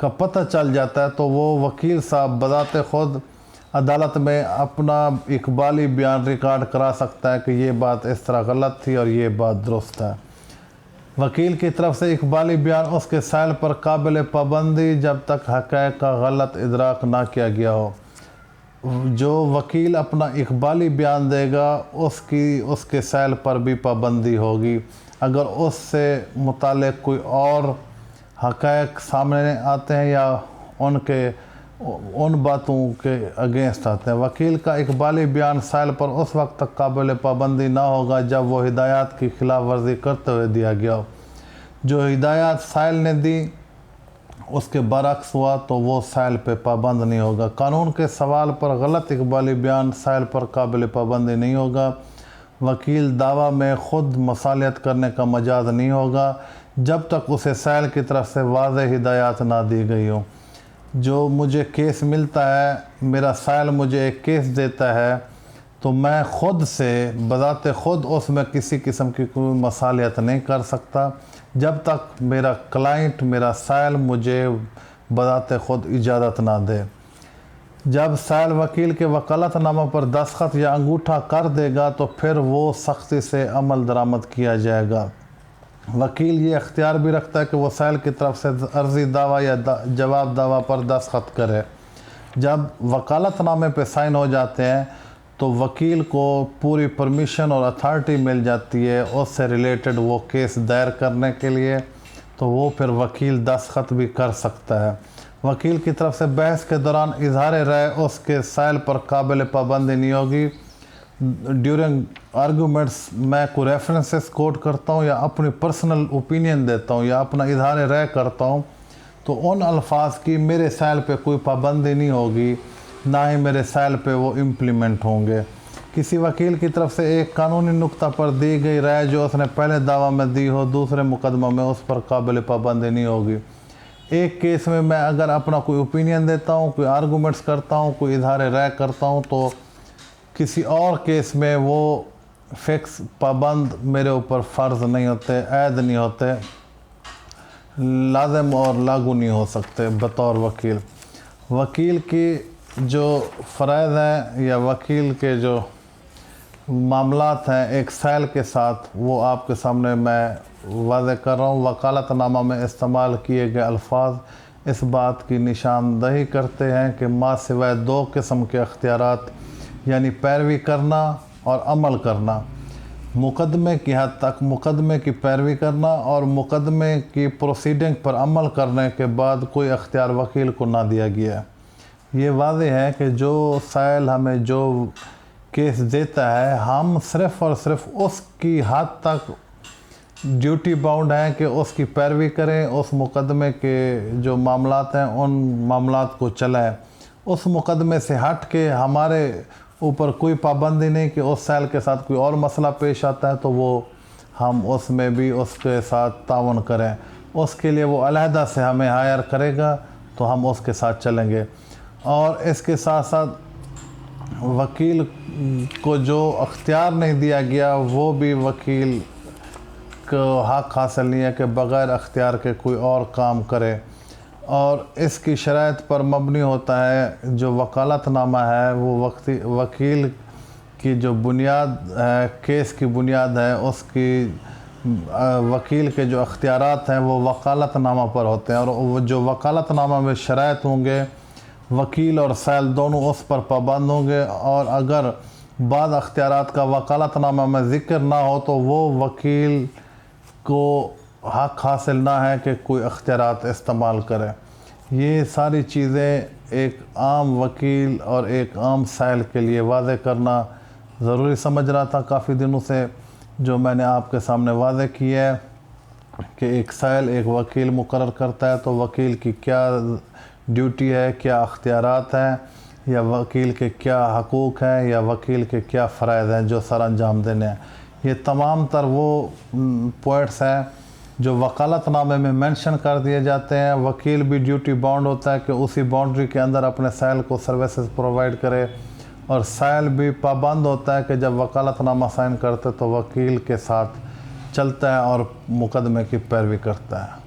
کا پتہ چل جاتا ہے تو وہ وکیل صاحب بذات خود عدالت میں اپنا اقبالی بیان ریکارڈ کرا سکتا ہے کہ یہ بات اس طرح غلط تھی اور یہ بات درست ہے۔ وکیل کی طرف سے اقبالی بیان اس کے سائل پر قابل پابندی جب تک حقائق کا غلط ادراک نہ کیا گیا ہو۔ جو وکیل اپنا اقبالی بیان دے گا اس کے سائل پر بھی پابندی ہوگی۔ اگر اس سے متعلق کوئی اور حقائق سامنے آتے ہیں یا ان باتوں کے اگینسٹ آتے ہیں، وکیل کا اقبالی بیان سائل پر اس وقت تک قابل پابندی نہ ہوگا جب وہ ہدایات کی خلاف ورزی کرتے ہوئے دیا گیا ہو۔ جو ہدایات سائل نے دی اس کے برعکس ہوا تو وہ سائل پہ پابند نہیں ہوگا۔ قانون کے سوال پر غلط اقبالی بیان سائل پر قابل پابندی نہیں ہوگا۔ وکیل دعویٰ میں خود مصالحت کرنے کا مجاز نہیں ہوگا جب تک اسے سائل کی طرف سے واضح ہدایات نہ دی گئی ہوں۔ جو مجھے کیس ملتا ہے، میرا سائل مجھے ایک کیس دیتا ہے تو میں خود سے بذات خود اس میں کسی قسم کی کوئی مصالحت نہیں کر سکتا جب تک میرا کلائنٹ، میرا سائل مجھے بذات خود اجازت نہ دے۔ جب سائل وکیل کے وکالت نامہ پر دستخط یا انگوٹھا کر دے گا تو پھر وہ سختی سے عمل درآمد کیا جائے گا۔ وکیل یہ اختیار بھی رکھتا ہے کہ وہ سائل کی طرف سے عرضی دعویٰ یا جواب دعویٰ پر دستخط کرے۔ جب وکالت نامے پہ سائن ہو جاتے ہیں تو وکیل کو پوری پرمیشن اور اتھارٹی مل جاتی ہے اس سے ریلیٹڈ وہ کیس دائر کرنے کے لیے، تو وہ پھر وکیل دستخط بھی کر سکتا ہے۔ وکیل کی طرف سے بحث کے دوران اظہار رائے اس کے سائل پر قابل پابندی نہیں ہوگی۔ ڈیورنگ آرگومنٹس میں کوئی ریفرنسز کوٹ کرتا ہوں یا اپنی پرسنل اوپینین دیتا ہوں یا اپنا اظہار رائے کرتا ہوں تو ان الفاظ کی میرے سائل پہ کوئی پابندی نہیں ہوگی، نہ ہی میرے سائل پہ وہ امپلیمنٹ ہوں گے۔ کسی وکیل کی طرف سے ایک قانونی نقطہ پر دی گئی رائے جو اس نے پہلے دعویٰ میں دی ہو، دوسرے مقدمہ میں اس پر قابل پابندی نہیں ہوگی۔ ایک کیس میں اگر اپنا کوئی اوپینین دیتا ہوں، کوئی آرگومنٹس کرتا ہوں، کوئی اظہار رائے کرتا ہوں تو کسی اور کیس میں وہ فکس پابند میرے اوپر فرض نہیں ہوتے، عائد نہیں ہوتے، لازم اور لاگو نہیں ہو سکتے بطور وکیل۔ وکیل کی جو فرائض ہیں یا وکیل کے جو معاملات ہیں ایک سائل کے ساتھ، وہ آپ کے سامنے میں واضح کر رہا ہوں۔ وکالت نامہ میں استعمال کیے گئے الفاظ اس بات کی نشاندہی کرتے ہیں کہ ما سوائے دو قسم کے اختیارات یعنی پیروی کرنا اور عمل کرنا، مقدمے کی حد تک مقدمے کی پیروی کرنا اور مقدمے کی پروسیڈنگ پر عمل کرنے کے بعد کوئی اختیار وکیل کو نہ دیا گیا ہے۔ یہ واضح ہے کہ جو سائل ہمیں جو کیس دیتا ہے، ہم صرف اور صرف اس کی حد تک ڈیوٹی باؤنڈ ہیں کہ اس کی پیروی کریں، اس مقدمے کے جو معاملات ہیں ان معاملات کو چلائیں۔ اس مقدمے سے ہٹ کے ہمارے اوپر کوئی پابندی نہیں کہ اس سائل کے ساتھ کوئی اور مسئلہ پیش آتا ہے تو وہ ہم اس میں بھی اس کے ساتھ تعاون کریں۔ اس کے لیے وہ علیحدہ سے ہمیں ہائر کرے گا تو ہم اس کے ساتھ چلیں گے۔ اور اس کے ساتھ ساتھ وکیل کو جو اختیار نہیں دیا گیا وہ بھی وکیل کو حق حاصل نہیں ہے کہ بغیر اختیار کے کوئی اور کام کرے، اور اس کی شرائط پر مبنی ہوتا ہے۔ جو وکالت نامہ ہے وہ وکیل کی جو بنیاد ہے، کیس کی بنیاد ہے، اس کی وکیل کے جو اختیارات ہیں وہ وکالت نامہ پر ہوتے ہیں، اور جو وکالت نامہ میں شرائط ہوں گے وکیل اور سائل دونوں اس پر پابند ہوں گے، اور اگر بعض اختیارات کا وکالت نامہ میں ذکر نہ ہو تو وہ وکیل کو حق حاصل نہ ہے کہ کوئی اختیارات استعمال کرے۔ یہ ساری چیزیں ایک عام وکیل اور ایک عام سائل کے لیے واضح کرنا ضروری سمجھ رہا تھا کافی دنوں سے، جو میں نے آپ کے سامنے واضح کی ہے کہ ایک سائل ایک وکیل مقرر کرتا ہے تو وکیل کی کیا ڈیوٹی ہے، کیا اختیارات ہیں، یا وکیل کے کیا حقوق ہیں، یا وکیل کے کیا فرائض ہیں جو سر انجام دینے ہیں۔ یہ تمام تر وہ پوائنٹس ہیں جو وکالت نامے میں مینشن کر دیے جاتے ہیں۔ وکیل بھی ڈیوٹی باؤنڈ ہوتا ہے کہ اسی باؤنڈری کے اندر اپنے سائل کو سروسز پرووائڈ کرے، اور سائل بھی پابند ہوتا ہے کہ جب وکالت نامہ سائن کرتے تو وکیل کے ساتھ چلتا ہے اور مقدمے کی پیروی کرتا ہے۔